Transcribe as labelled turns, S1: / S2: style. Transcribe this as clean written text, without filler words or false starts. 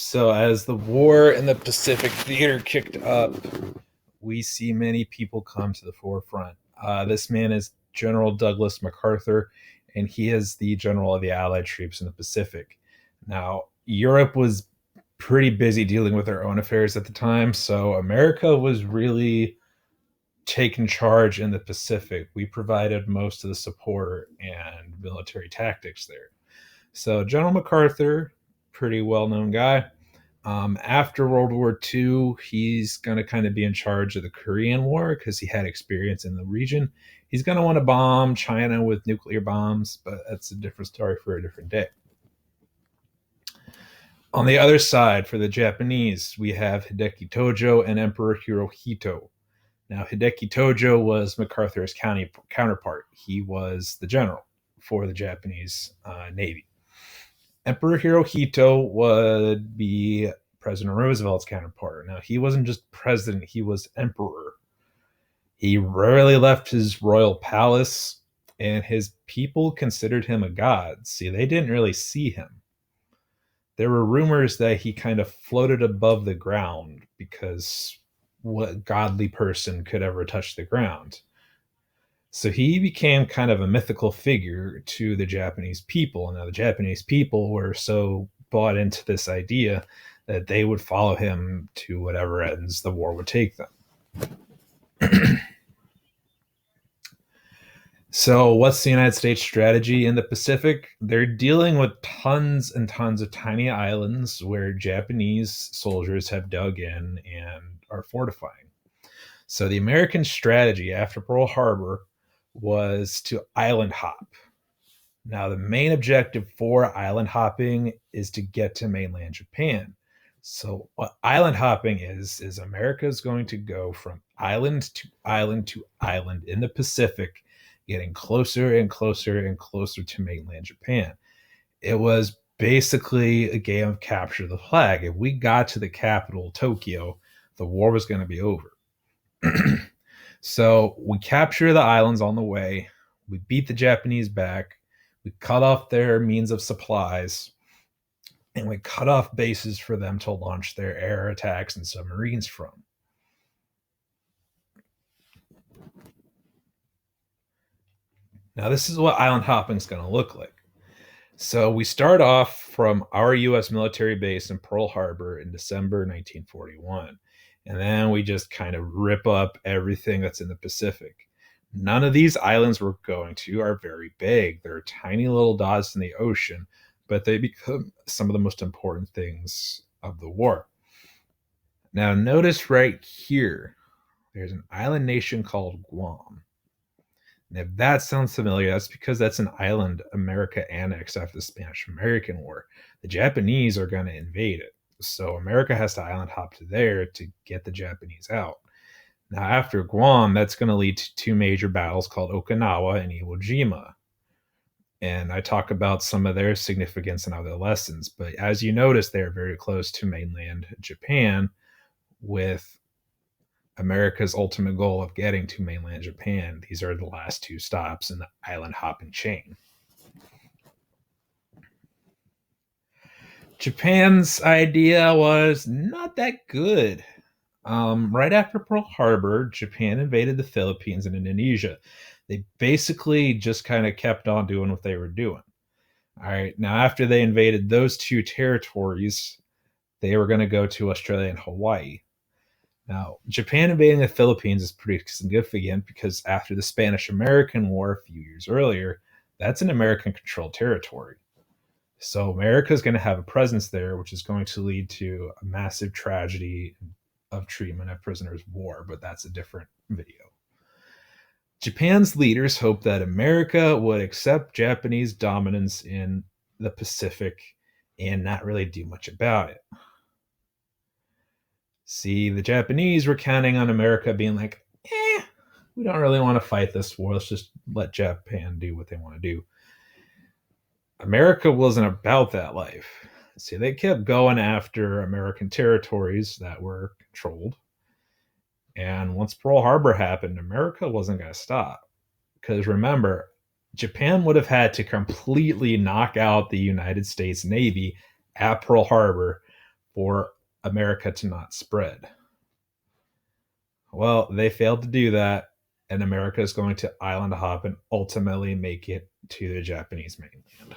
S1: So, as the war in the Pacific Theater kicked up, we see many people come to the forefront. This man is General Douglas MacArthur, and he is the general of the Allied troops in the Pacific. Now, Europe was pretty busy dealing with their own affairs at the time, so America was really taking charge in the Pacific. We provided most of the support and military tactics there. So, General MacArthur, pretty well known guy. After World War II, he's going to kind of be in charge of the Korean War because he had experience in the region. He's going to want to bomb China with nuclear bombs, but that's a different story for a different day. On the other side, for the Japanese, we have Hideki Tojo and Emperor Hirohito. Now, Hideki Tojo was MacArthur's counterpart. He was the general for the Japanese Navy. Emperor Hirohito would be President Roosevelt's counterpart. Now, he wasn't just president, he was emperor. He rarely left his royal palace, and his people considered him a god. See, they didn't really see him. There were rumors that he kind of floated above the ground because what godly person could ever touch the ground? So he became kind of a mythical figure to the Japanese people. Now, the Japanese people were so bought into this idea that they would follow him to whatever ends the war would take them. So, what's the United States strategy in the Pacific? They're dealing with tons and tons of tiny islands where Japanese soldiers have dug in and are fortifying. So, the American strategy after Pearl Harbor was to island hop. Now, the main objective for island hopping is to get to mainland Japan. So, what island hopping is America is going to go from island to island to island in the Pacific, getting closer and closer and closer to mainland Japan. It was basically a game of capture the flag. If we got to the capital, Tokyo, the war was going to be over. So we capture the islands on the way. We beat the Japanese back. We cut off their means of supplies. And we cut off bases for them to launch their air attacks and submarines from. Now, this is what island hopping is going to look like. So we start off from our U.S. military base in Pearl Harbor in December 1941. And then we just kind of rip up everything that's in the Pacific. None of these islands we're going to are very big. They're tiny little dots in the ocean, but they become some of the most important things of the war. Now, notice right here, there's an island nation called Guam. And if that sounds familiar, that's because that's an island America annexed after the Spanish American War. The Japanese are going to invade it. So America has to island hop to there to get the Japanese out. Now, after Guam, that's going to lead to two major battles called Okinawa and Iwo Jima. And I talk about some of their significance and other lessons. But as you notice, they're very close to mainland Japan, with America's ultimate goal of getting to mainland Japan. These are the last two stops in the island hopping chain. Japan's idea was not that good. Right after Pearl Harbor, Japan invaded the Philippines and Indonesia. They basically just kind of kept on doing what they were doing. All right, now after they invaded those two territories, they were going to go to Australia and Hawaii. Now, Japan invading the Philippines is pretty significant because after the Spanish American War a few years earlier, that's an American controlled territory. So America is going to have a presence there, which is going to lead to a massive tragedy of treatment of prisoners of war, but that's a different video. Japan's leaders hoped that America would accept Japanese dominance in the Pacific and not really do much about it. See, the Japanese were counting on America being like, we don't really want to fight this war. Let's just let Japan do what they want to do. America wasn't about that life. See, they kept going after American territories that were controlled. And once Pearl Harbor happened, America wasn't going to stop. Because remember, Japan would have had to completely knock out the United States Navy at Pearl Harbor for America to not spread. Well, they failed to do that, and America is going to island hop and ultimately make it to the Japanese mainland.